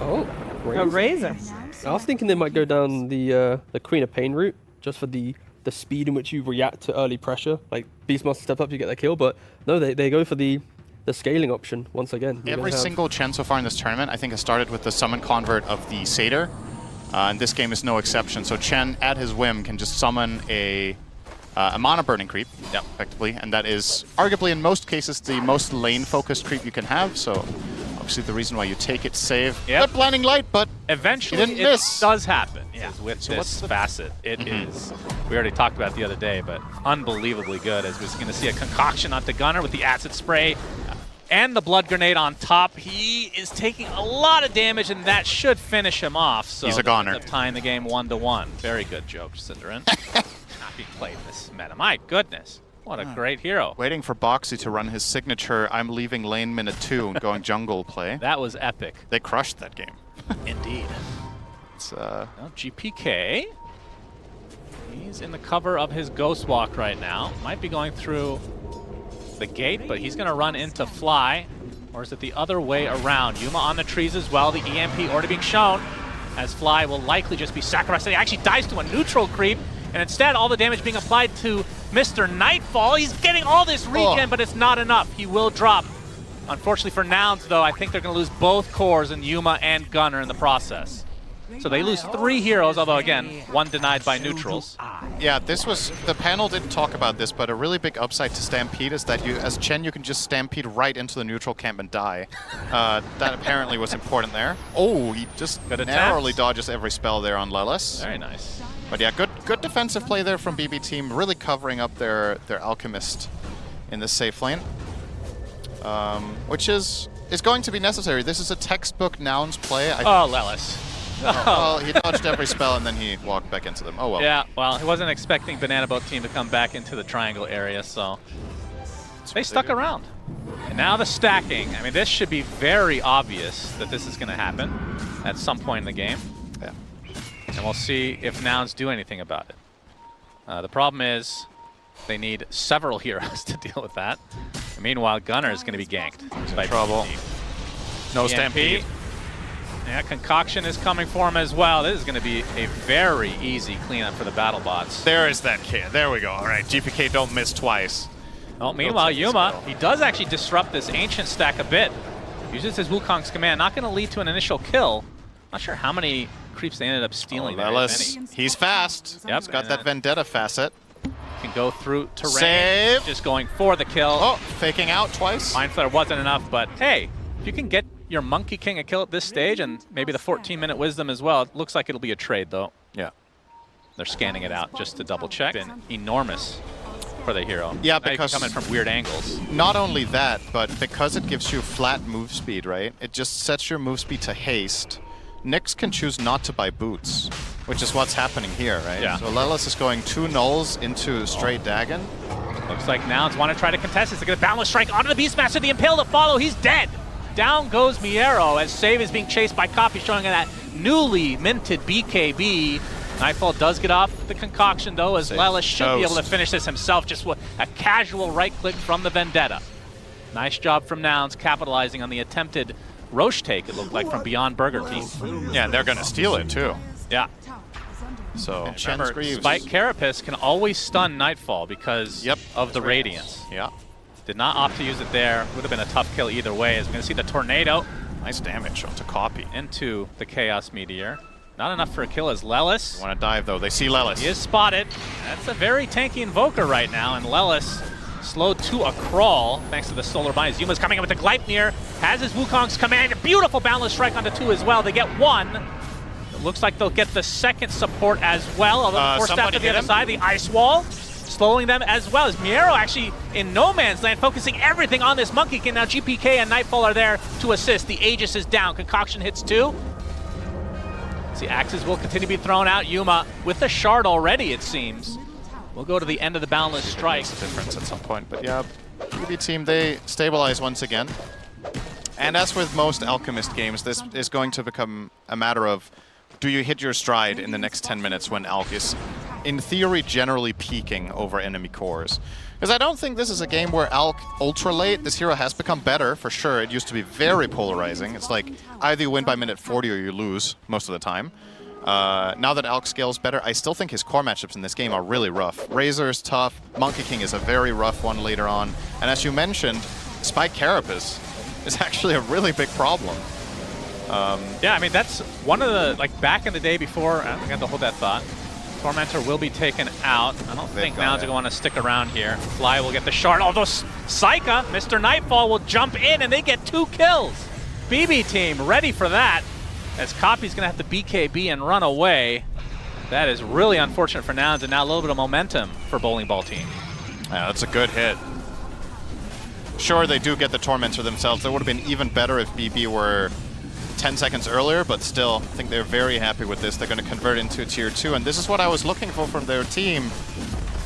Oh, A Razor. I was thinking they might go down the Queen of Pain route, just for the speed in which you react to early pressure. Like Beastmaster steps up, you get the kill, but no, they go for the scaling option once again. Every single Chen so far in this tournament, I think, has started with the summon convert of the Satyr, and this game is no exception. So Chen, at his whim, can just summon a mana burning creep, effectively, and that is arguably in most cases the most lane-focused creep you can have. So obviously the reason why you take it, save. Yep. Blinding light, but eventually it does happen. Yeah. With so this facet, it is. We already talked about it the other day, but unbelievably good. As we're going to see a concoction onto Gunnar with the acid spray and the blood grenade on top. He is taking a lot of damage, and that should finish him off. So he's a goner. End up tying the game 1-1. Very good joke, SyndereN. Not being played in this meta. My goodness. What a great hero. Waiting for Boxy to run his signature I'm leaving lane minute 2 and going jungle play. That was epic. They crushed that game. Indeed. It's Well, GPK. He's in the cover of his Ghost Walk right now. Might be going through the gate, but he's going to run into Fly. Or is it the other way around? Yuma on the trees as well. The EMP already being shown, as Fly will likely just be sacrificed. He actually dies to a neutral creep, and instead all the damage being applied to Mr. Nightfall. He's getting all this regen, but it's not enough. He will drop. Unfortunately for Nouns, though, I think they're going to lose both cores in Yuma and Gunnar in the process. So they lose 3 heroes, although again, 1 denied by neutrals. Yeah, this was, the panel didn't talk about this, but a really big upside to Stampede is that you, as Chen, you can just Stampede right into the neutral camp and die. That apparently was important there. Oh, he just narrowly dodges every spell there on Lelis. Very nice. But yeah, good defensive play there from BB team, really covering up their Alchemist in the safe lane. Which is going to be necessary. This is a textbook Nouns play. Lelis. Well, he dodged every spell and then he walked back into them. Oh well. Yeah, well, he wasn't expecting Banana Boat team to come back into the triangle area, so they stuck around. And now the stacking. I mean, this should be very obvious that this is going to happen at some point in the game. Yeah. And we'll see if Nouns do anything about it. The problem is they need several heroes to deal with that. And meanwhile, Gunnar is going to be ganked. He's in trouble. No Stampede. Yeah, Concoction is coming for him as well. This is going to be a very easy cleanup for the battle bots. There is that kid. There we go. All right, GPK don't miss twice. Well, meanwhile, Yuma, he does actually disrupt this Ancient stack a bit. Uses his Wukong's command. Not going to lead to an initial kill. Not sure how many creeps they ended up stealing there. Lelis, he's fast. Yep. He's got that Vendetta facet. Can go through terrain. Save. Just going for the kill. Oh, faking out twice. Mind Flare wasn't enough, but hey, if you can get your Monkey King a kill at this stage, and maybe the 14-minute Wisdom as well, it looks like it'll be a trade, though. Yeah. They're scanning it out just to double check. Been enormous for the hero. Yeah, because coming from weird angles. Not only that, but because it gives you flat move speed, right? It just sets your move speed to haste. Nyx can choose not to buy boots, which is what's happening here, right? Yeah. So Lelis is going 2 nulls into straight Dagon. Looks like Nouns want to try to contest this. They're going to Boundless Strike onto the Beastmaster. The Impale to follow. He's dead. Down goes Miero as Save is being chased by Copy, showing that newly minted BKB. Nightfall does get off the Concoction, though, as Lelis should be able to finish this himself, just with a casual right-click from the Vendetta. Nice job from Nouns, capitalizing on the attempted Roche take, it looked like, from Beyond Burger team. Yeah, and they're going to steal it, too. Yeah. So, remember, Spike Carapace can always stun Nightfall because of the Radiance. Yeah. Did not opt to use it there. Would have been a tough kill either way, as we're going to see the Tornado. Nice damage to Copy. Into the Chaos Meteor. Not enough for a kill as Lelis. Want to dive, though. They see Lelis. He is spotted. That's a very tanky Invoker right now, and Lelis slowed to a crawl thanks to the Solar Bind. Yuma's coming up with the Gleipnir, has his Wukong's command. A beautiful Boundless Strike onto 2 as well. They get 1. It looks like they'll get the second support as well, although the force staff to the other side, the Ice Wall, slowing them as well. As Miero actually in no man's land, focusing everything on this Monkey King. Now GPK and Nightfall are there to assist. The Aegis is down. Concoction hits 2. See, axes will continue to be thrown out. Yuma with the shard already, it seems. We'll go to the end of the Boundless Strike. Makes a difference at some point, but yeah, BB team, they stabilize once again. And as with most Alchemist games, this is going to become a matter of, do you hit your stride in the next 10 minutes when Alch is, in theory, generally peaking over enemy cores? Because I don't think this is a game where Alk ultra late. This hero has become better, for sure. It used to be very polarizing. It's like either you win by minute 40 or you lose most of the time. Now that Alk scales better, I still think his core matchups in this game are really rough. Razor's tough. Monkey King is a very rough one later on. And as you mentioned, Spike Carapace is actually a really big problem. Yeah, I mean, that's one of the, like, back in the day before, I have to hold that thought. Tormentor will be taken out. I don't think Nouns are going to stick around here. Fly will get the shard, although Saika, Mr. Nightfall, will jump in and they get 2 kills. BB team ready for that, as Copy's going to have to BKB and run away. That is really unfortunate for Nouns, and now a little bit of momentum for Bowling Ball team. Yeah, that's a good hit. Sure, they do get the Tormentor themselves. That would have been even better if BB were 10 seconds earlier, but still, I think they're very happy with this. They're going to convert into Tier 2, and this is what I was looking for from their team.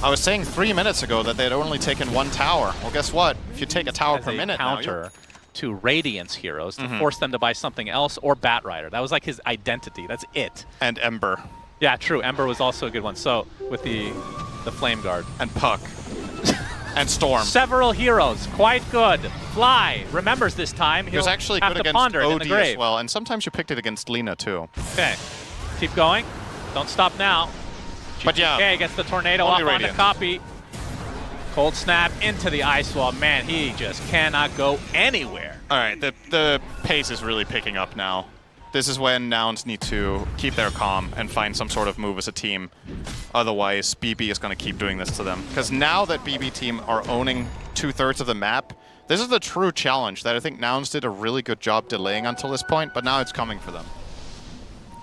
I was saying 3 minutes ago that they'd only taken 1 tower. Well, guess what? If you take a tower per minute counter to Radiance heroes to force them to buy something else, or Batrider. That was like his identity. That's it. And Ember. Yeah, true. Ember was also a good one. So with the Flame Guard. And Puck. And Storm. Several heroes. Quite good. Fly remembers this time. He was actually have good to against ponder it in OD the grave. as well, and sometimes you picked it against Lina too. Okay. Keep going. Don't stop now. But yeah. Okay, gets the tornado off on the Copy. Cold Snap into the Ice Wall. Man, he just cannot go anywhere. All right, the pace is really picking up now. This is when Nouns need to keep their calm and find some sort of move as a team. Otherwise, BB is going to keep doing this to them. Because now that BB team are owning 2/3 of the map, this is the true challenge that I think Nouns did a really good job delaying until this point, but now it's coming for them.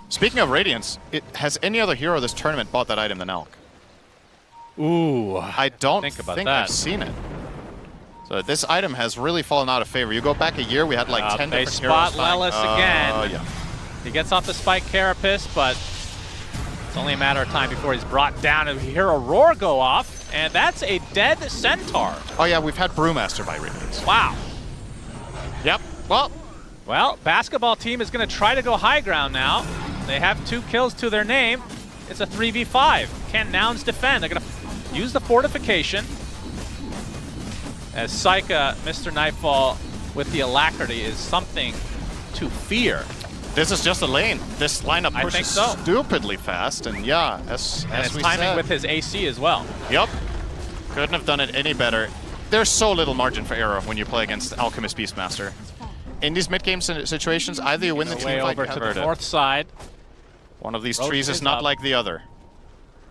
Speaking of Radiance, has any other hero this tournament bought that item than Elk? Ooh, I don't think that. I've seen it. So this item has really fallen out of favor. You go back a year, we had like 10 different heroes. They spot Lelis again. Yeah. He gets off the Spike Carapace, but it's only a matter of time before he's brought down. And we hear a roar go off, and that's a dead Centaur. Oh yeah, we've had Brewmaster by Radiance. Wow. Yep. Well, basketball team is going to try to go high ground now. They have 2 kills to their name. It's a 3v5. Can Nouns defend? They're going to use the fortification. As Saika, Mr. Nightfall, with the alacrity is something to fear. this is just a lane. This lineup I think pushes so. stupidly fast, and yeah, as we timing said. with his AC as well. Yep. Couldn't have done it any better. There's so little margin for error when you play against Alchemist Beastmaster. In these mid-game situations, either you win the team Way fight over or to the it. north side. One of these Roach trees is is not up. like the other.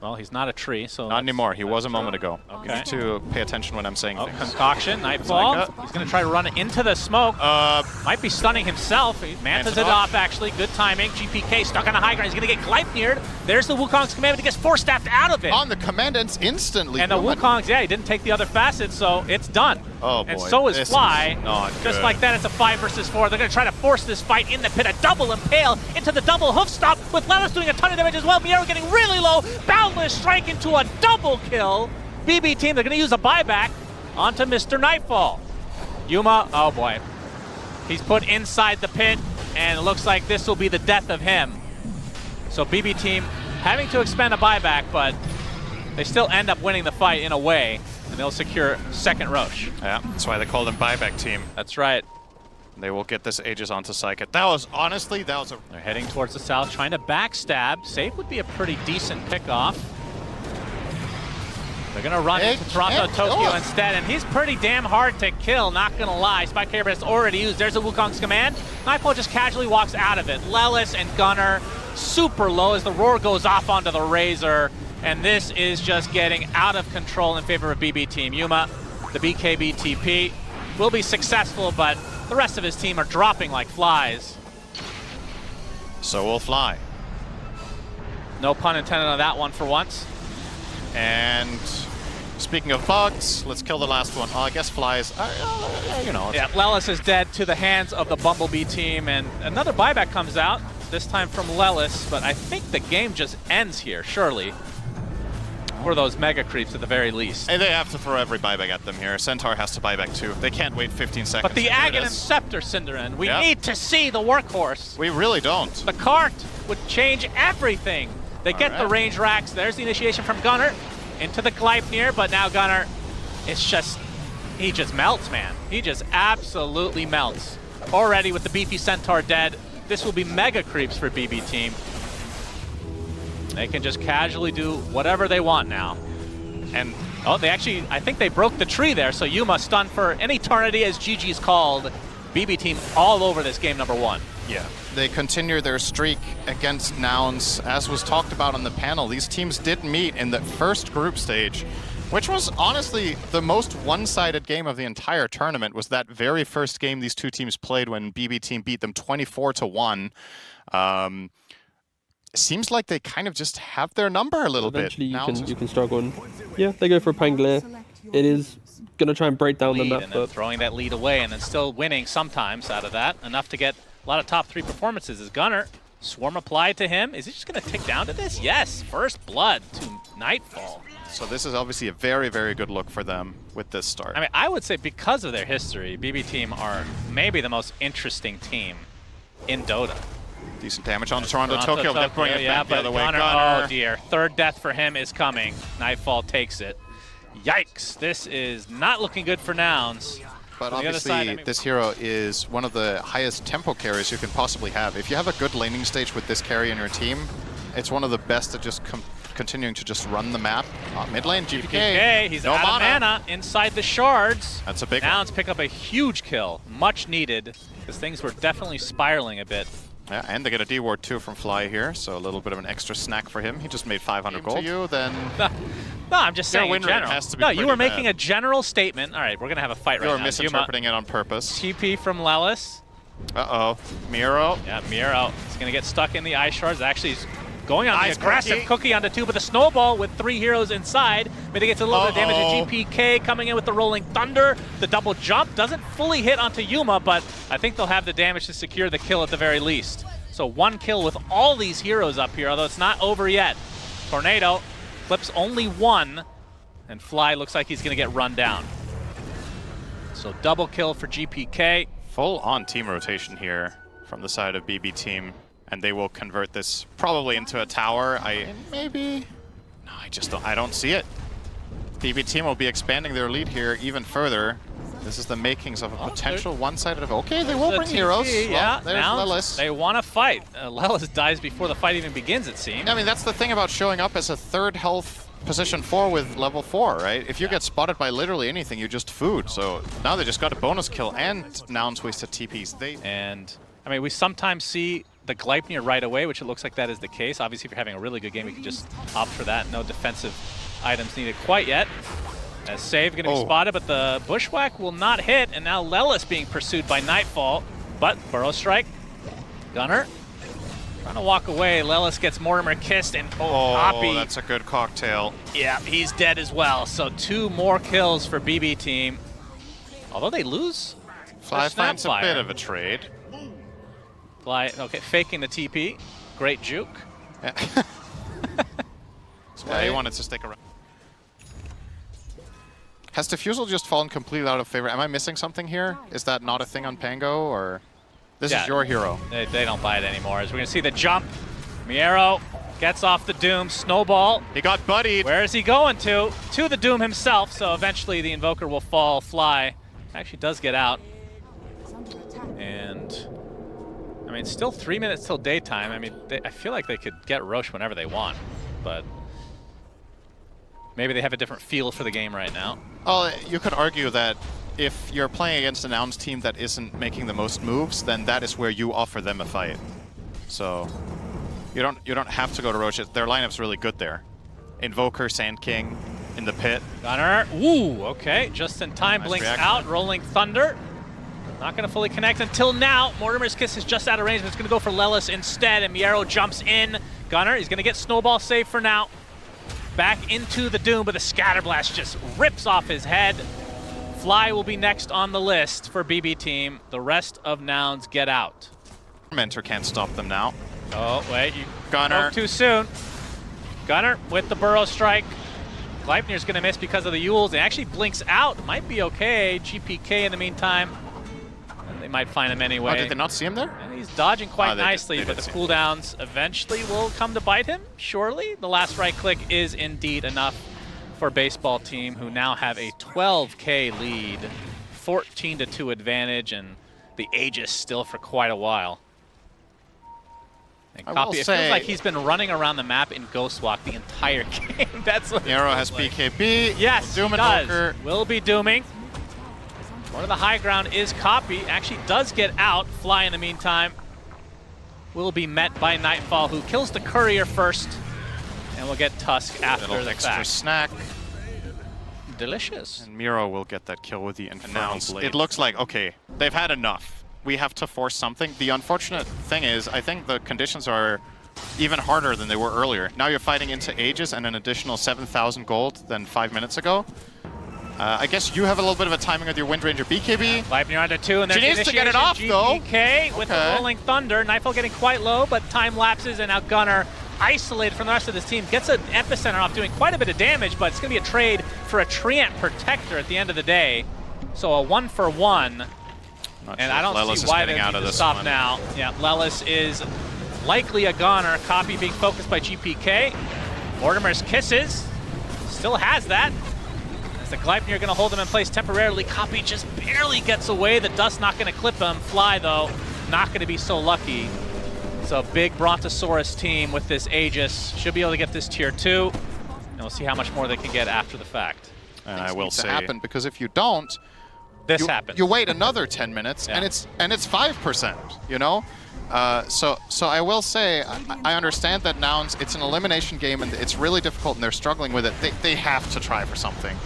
Well, he's not a tree, so... Not anymore. He was a moment ago. Okay. You need to pay attention when I'm saying Oh, things. concoction, Nightfall. Saika. He's going to try to run into the smoke. Might be stunning himself. He mantas it off, actually. Good timing. GPK stuck on a high ground. He's going to get Gleipnired. There's the Wukong's command, but he gets force-staffed out of it. On the commandants instantly. And the Wukong's, yeah, he didn't take the other facets, so it's done. Oh, boy. And so is This Fly. is not Just good. like that, it's a 5 versus 4. They're going to try to force this fight in the pit. A double impale into the double hoof stop with Lelis doing a ton of damage as well. Miero getting really low. Boundless strike into a double kill. BB team, they're going to use a buyback onto Mr. Nightfall. Yuma, oh boy. He's put inside the pit, and it looks like this will be the death of him. So BB team having to expend a buyback, but they still end up winning the fight in a way, and they'll secure second Roche. Yeah, that's why they call them buyback team. That's right. They will get this Aegis onto Saika. That was, honestly, that was a... They're heading towards the south, trying to backstab. Safe would be a pretty decent pickoff. They're going to run into Toronto Tokyo instead, and he's pretty damn hard to kill, not going to lie. Spike Carrier has already used. There's a Wukong's command. Nightfall just casually walks out of it. Lelis and Gunnar super low as the roar goes off onto the Razor, and this is just getting out of control in favor of BB Team. Yuma, the BKB TP, will be successful, but the rest of his team are dropping like flies. So will Fly. No pun intended on that one for once. And speaking of bugs, let's kill the last one. Oh, I guess Fly's, you know. Yeah, Lelis is dead to the hands of the Bumblebee team, and another buyback comes out, this time from Lelis, but I think the game just ends here, surely. For those mega creeps at the very least. And they have to throw every buyback at them here. Centaur has to buyback too. They can't wait 15 seconds. But the Aghanim Scepter, SyndereN, we Yep. need to see the workhorse. We really don't. The cart would change everything. They get the right. range racks. There's the initiation from Gunnar into the Gleipnir, but now Gunnar it's just, he just melts, man. He just absolutely melts. Already with the beefy Centaur dead, this will be mega creeps for BB Team. They can just casually do whatever they want now. And, oh, they actually, I think they broke the tree there, so Yuma stunned for an eternity as GG's called. BB Team all over this game number 1. Yeah, they continue their streak against Nouns. As was talked about on the panel, these teams did meet in the first group stage, which was honestly the most one-sided game of the entire tournament, was that very first game these two teams played when BB Team beat them 24-1. Seems like they kind of just have their number a little bit. Eventually you can struggle. And yeah, they go for a Pangolier. It is going to try and break down the map. And then throwing that lead away and then still winning sometimes out of that. Enough to get a lot of top 3 performances is Gunnar. Swarm applied to him. Is he just going to tick down to this? Yes, first blood to Nightfall. So this is obviously a very, very good look for them with this start. I mean, I would say because of their history, BB Team are maybe the most interesting team in Dota. Decent damage on the Toronto Tokyo. They're bringing it back the other way. Gunnar, oh dear. Third death for him is coming. Nightfall takes it. Yikes. This is not looking good for Nouns. But obviously, this hero is one of the highest tempo carries you can possibly have. If you have a good laning stage with this carry in your team, it's one of the best at just continuing to just run the map. Mid lane, GPK. He's out of mana inside the shards. That's a big one. Nouns pick up a huge kill. Much needed, because things were definitely spiraling a bit. Yeah, and they get a D-ward too from Fly here, so a little bit of an extra snack for him. He just made 500 gold. To you, then no, I'm just saying in general. Has to be you were making a general statement. All right, we're going to have a fight right now. You're misinterpreting it on purpose. TP from Lelis. Uh-oh. Miro. Yeah, Miro. He's going to get stuck in the ice shards. Actually, he's going on the aggressive cookie onto 2, but the snowball with 3 heroes inside mitigates a little bit of damage to GPK, coming in with the rolling thunder. The double jump doesn't fully hit onto Yuma, but I think they'll have the damage to secure the kill at the very least. So 1 kill with all these heroes up here, although it's not over yet. Tornado clips only 1, and Fly looks like he's going to get run down. So double kill for GPK. Full on team rotation here from the side of BB Team. And they will convert this probably into a tower. I don't see it. BB Team will be expanding their lead here even further. This is the makings of a potential one-sided. Okay, they will bring heroes. Yeah, there's Lelis. They want to fight. Lelis dies before the fight even begins, it seems. I mean, that's the thing about showing up as a 3rd health position 4 with level 4, right? If you get spotted by literally anything, you just food. So now they just got a bonus kill and Nouns wasted TPs. And I mean, we sometimes see the Gleipnir right away, which it looks like that is the case. Obviously, if you're having a really good game, you can just opt for that. No defensive items needed quite yet. As save going to be spotted, but the bushwhack will not hit, and now Lelis being pursued by Nightfall. But Burrow Strike, Gunnar trying to walk away. Lelis gets Mortimer kissed, and Poppy. That's a good cocktail. Yeah, he's dead as well. So 2 more kills for BB Team. Although they lose. Fly finds a bit of a trade. Fly, okay, faking the TP. Great juke. Yeah. That's why he wanted to stick around. Has Diffusal just fallen completely out of favor? Am I missing something here? Is that not a thing on Pango, or this is your hero? They don't buy it anymore. As we're going to see the jump. Miero gets off the Doom. Snowball. He got buddied. Where is he going to? To the Doom himself, so eventually the Invoker will fall. Fly actually does get out. And, I mean, still 3 minutes till daytime. I mean, I feel like they could get Roche whenever they want, but maybe they have a different feel for the game right now. Oh, you could argue that if you're playing against a Nouns team that isn't making the most moves, then that is where you offer them a fight. So you don't have to go to Roche. Their lineup's really good there. Invoker, Sand King in the pit. Gunnar, ooh, okay, just in time, Nice blinks reaction. out, rolling thunder. Not going to fully connect until now. Mortimer's Kiss is just out of range, but it's going to go for Lelis instead, and Miero jumps in. Gunnar, he's going to get Snowball safe for now. Back into the Doom, but the Scatterblast just rips off his head. Fly will be next on the list for BB Team. The rest of Nouns get out. Mentor can't stop them now. Oh, wait, you Gunnar. spoke too soon. Gunnar with the Burrow Strike. Gleipnir's going to miss because of the Yules. It actually blinks out. Might be okay. GPK in the meantime. And they might find him anyway. Oh, did they not see him there? And he's dodging quite nicely, they but the did see cooldowns eventually will come to bite him, surely. The last right click is indeed enough for baseball team, who now have a 12K lead, 14-2 advantage, and the Aegis still for quite a while. And Copy, it feels like he's been running around the map in Ghostwalk the entire game. That's what Nero has like. BKB. Yes, Doom he and does. Will be dooming. One of the high ground is Copy. Actually does get out. Fly in the meantime will be met by Nightfall, who kills the courier first, and will get Tusk after the extra fact. snack. Delicious. And Miro will get that kill with the Infernal Blade. It Blade. looks like, okay, they've had enough. We have to force something. The unfortunate thing is, I think the conditions are even harder than they were earlier. Now you're fighting into Aegis and an additional 7,000 gold than 5 minutes ago. I guess you have a little bit of a timing with your Wind Ranger BKB. Leipnir under 2, and there's She needs to get it off, though. GPK with the Rolling Thunder. Nightfall getting quite low, but time lapses, and now Gunnar, isolated from the rest of this team, gets an Epicenter off, doing quite a bit of damage, but it's going to be a trade for a Treant Protector at the end of the day. So a 1-for-1. And I don't see why they need to stop now. Yeah, Lelis is likely a goner. Copy being focused by GPK. Mortimer's Kisses still has that. As the Gleipnir going to hold him in place temporarily. Copy just barely gets away. The dust not going to clip him. Fly, though, not going to be so lucky. So big Brontosaurus team with this Aegis. Should be able to get this tier 2. And we'll see how much more they can get after the fact. And I will say, happen, because if you don't, this happens. You wait another 10 minutes, and it's 5%. You know, so I will say I understand that Nouns. It's an elimination game, and it's really difficult, and they're struggling with it. They have to try for something,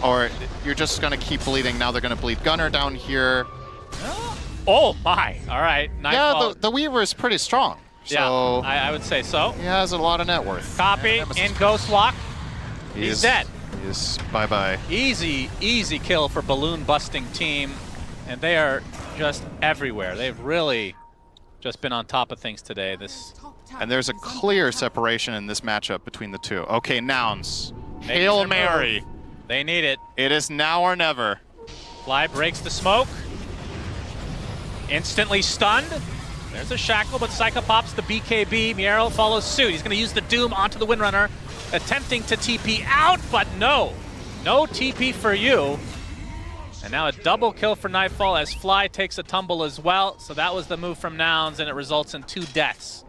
or you're just gonna keep bleeding. Now they're gonna bleed Gunnar down here. Oh my! All right, Nightfall. Yeah, the Weaver is pretty strong. So yeah, I would say so. He has a lot of net worth. Copy in Ghostwalk. He's dead. He's bye-bye. Easy kill for balloon busting team, and they are just everywhere. They've really just been on top of things today. And there's a clear separation in this matchup between the two. Okay, Nouns. Hail Mary. They need it. It is now or never. Fly breaks the smoke. Instantly stunned. There's a shackle, but Psycho pops the BKB. Miero follows suit. He's going to use the Doom onto the Windrunner, attempting to TP out, but no. No TP for you. And now a double kill for Nightfall as Fly takes a tumble as well. So that was the move from Nouns, and it results in 2 deaths.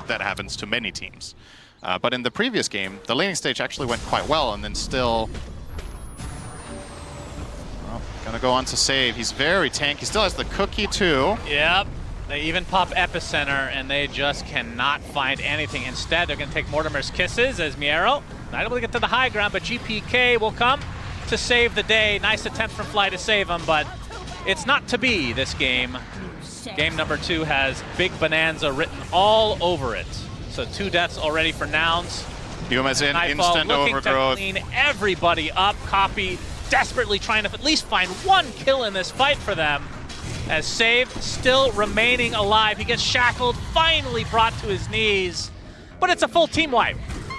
That happens to many teams. But in the previous game, the laning stage actually went quite well, and then still... Well, gonna go on to save. He's very tanky. He still has the cookie, too. Yep. They even pop Epicenter, and they just cannot find anything. Instead, they're going to take Mortimer's Kisses as Miero. Not able to get to the high ground, but GPK will come to save the day. Nice attempt from Fly to save him, but it's not to be this game. Game number 2 has Big Bonanza written all over it. So 2 deaths already for Nouns. Yuma's in Nightfall instant looking overgrowth. to clean everybody up. Copy desperately trying to at least find 1 kill in this fight for them. As Save still remaining alive. He gets shackled, finally brought to his knees. But it's a full team wipe,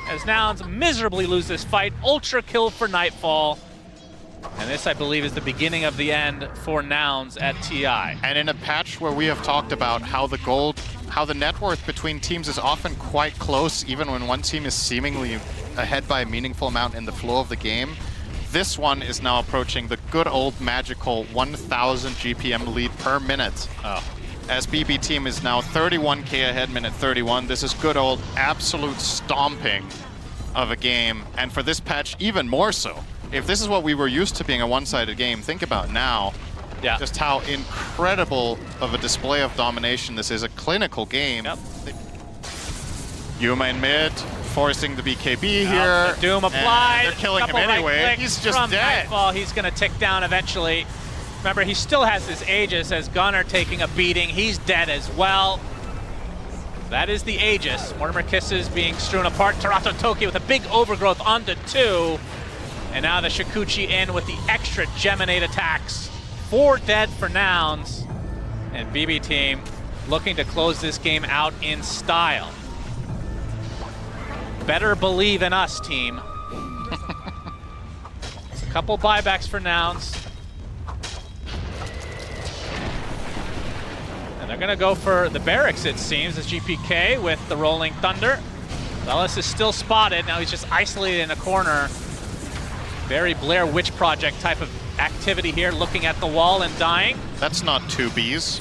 as Nouns miserably lose this fight. Ultra kill for Nightfall. And this, I believe, is the beginning of the end for Nouns at TI. And in a patch where we have talked about how the net worth between teams is often quite close, even when one team is seemingly ahead by a meaningful amount in the flow of the game, this one is now approaching the good old magical 1,000 GPM lead per minute. As BB team is now 31k ahead, minute 31. This is good old absolute stomping of a game. And for this patch, even more so. If this is what we were used to being a one-sided game, think about now just how incredible of a display of domination this is. A clinical game. Yep. Yuma in mid, forcing the BKB here. The Doom applied. They're killing him anyway. He's just dead. Nightfall. He's going to tick down eventually. Remember, he still has his Aegis as Gunnar taking a beating. He's dead as well. That is the Aegis. Mortimer Kisses being strewn apart. Tarato Toki with a big overgrowth onto 2. And now the Shikuchi in with the extra Geminate attacks. 4 dead for Nouns. And BB team looking to close this game out in style. Better believe in us, team. It's a couple buybacks for Nouns. And they're going to go for the barracks, it seems, as GPK with the Rolling Thunder. Lelis is still spotted. Now he's just isolated in a corner. Very Blair Witch Project type of activity here, looking at the wall and dying. That's not 2 Bs.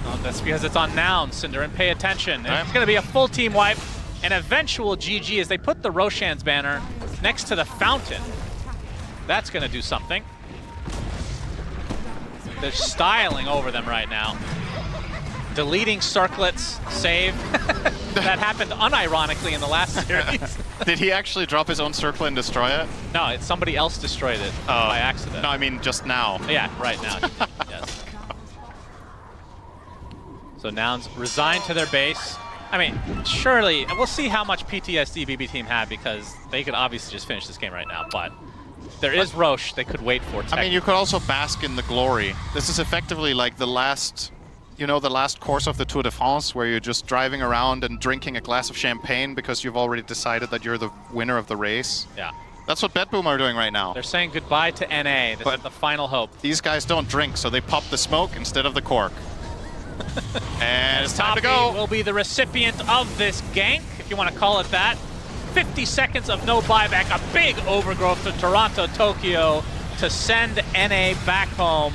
Oh, that's because it's on Nouns, SyndereN. Pay attention. Right. It's going to be a full team wipe, an eventual GG as they put the Roshan's banner next to the fountain. That's going to do something. They're styling over them right now. Deleting circlets, save. That happened unironically in the last series. Did he actually drop his own circle and destroy it? No, it's somebody else destroyed it by accident. No, I mean just now. Yeah, right now. Yes. So Nouns resigned to their base. I mean, surely, and we'll see how much PTSD BB team had because they could obviously just finish this game right now, but there is Roche they could wait for. I mean, you could also bask in the glory. This is effectively like the last, you know, the last course of the Tour de France where you're just driving around and drinking a glass of champagne because you've already decided that you're the winner of the race. Yeah. That's what BetBoom are doing right now. They're saying goodbye to NA. This is the final hope. These guys don't drink, so they pop the smoke instead of the cork. And it's time to go. Will be the recipient of this gank, if you want to call it that. 50 seconds of no buyback, a big overgrowth to Toronto, Tokyo to send NA back home.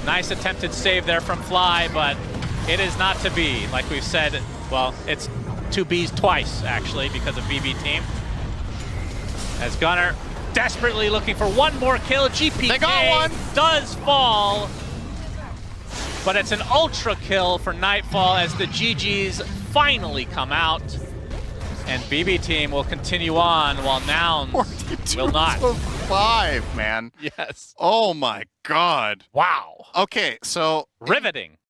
Nice attempted save there from Fly, but it is not to be. Like we've said, well, it's 2 Bs twice, actually, because of BB team. As Gunnar desperately looking for one more kill. GPK they got one. Does fall. But it's an ultra kill for Nightfall as the GGs finally come out. And BB team will continue on while Nouns will not. 5, man. Yes. Oh my god. Wow. Okay, so Riveting.